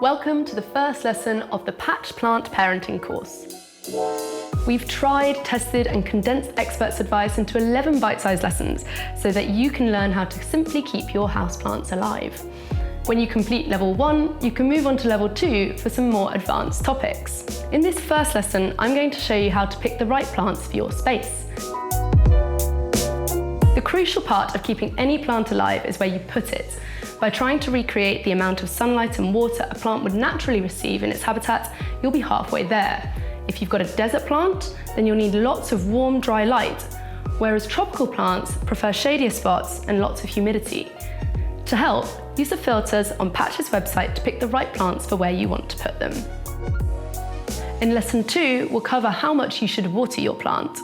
Welcome to the first lesson of the Houseplant Parenting course. We've tried, tested and condensed experts' advice into 11 bite-sized lessons so that you can learn how to simply keep your houseplants alive. When you complete level 1, you can move on to level 2 for some more advanced topics. In this first lesson, I'm going to show you how to pick the right plants for your space. The crucial part of keeping any plant alive is where you put it. By trying to recreate the amount of sunlight and water a plant would naturally receive in its habitat, you'll be halfway there. If you've got a desert plant, then you'll need lots of warm, dry light, whereas tropical plants prefer shadier spots and lots of humidity. To help, use the filters on Patch's website to pick the right plants for where you want to put them. In lesson 2, we'll cover how much you should water your plant.